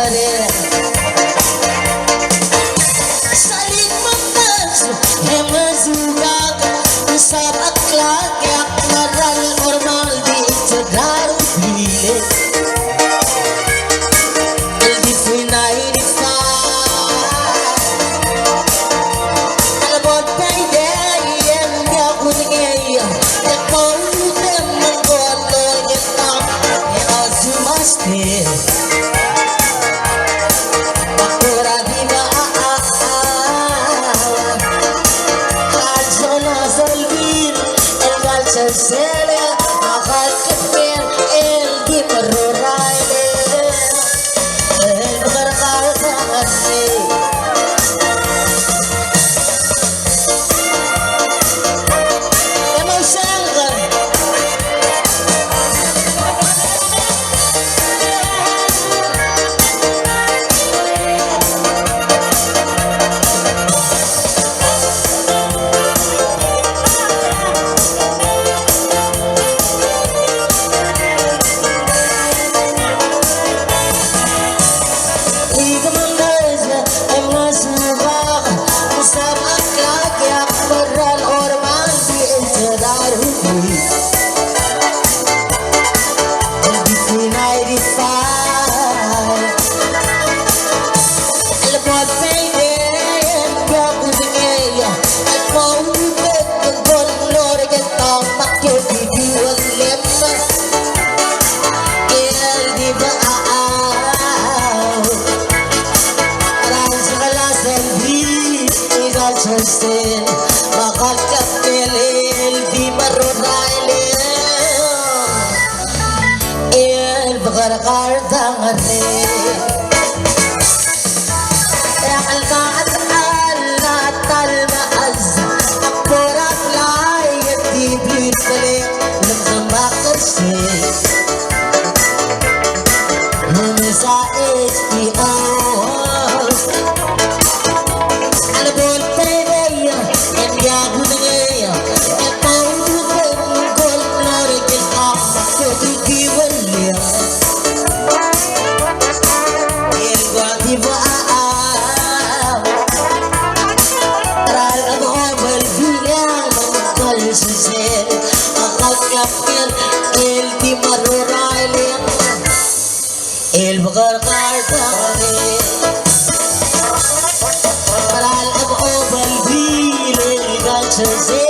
Maria. Saling matas, hemazubag, usap akhlak, yak maral normal di itadaru bile. Eldi funay di fa, alabot pay day, yem ya kuningay, yakon dem manggon loy getam, ya azumaste. Celia, mahal kepir, el di perurai el berkata ni. Emang sangat. Mahal kapil el di marunail el bakar dangan yang alkaat al maaz akborak lay di bisalik lamsamak kasi sa HPO el bakar kartane paral ab obal bile gal chase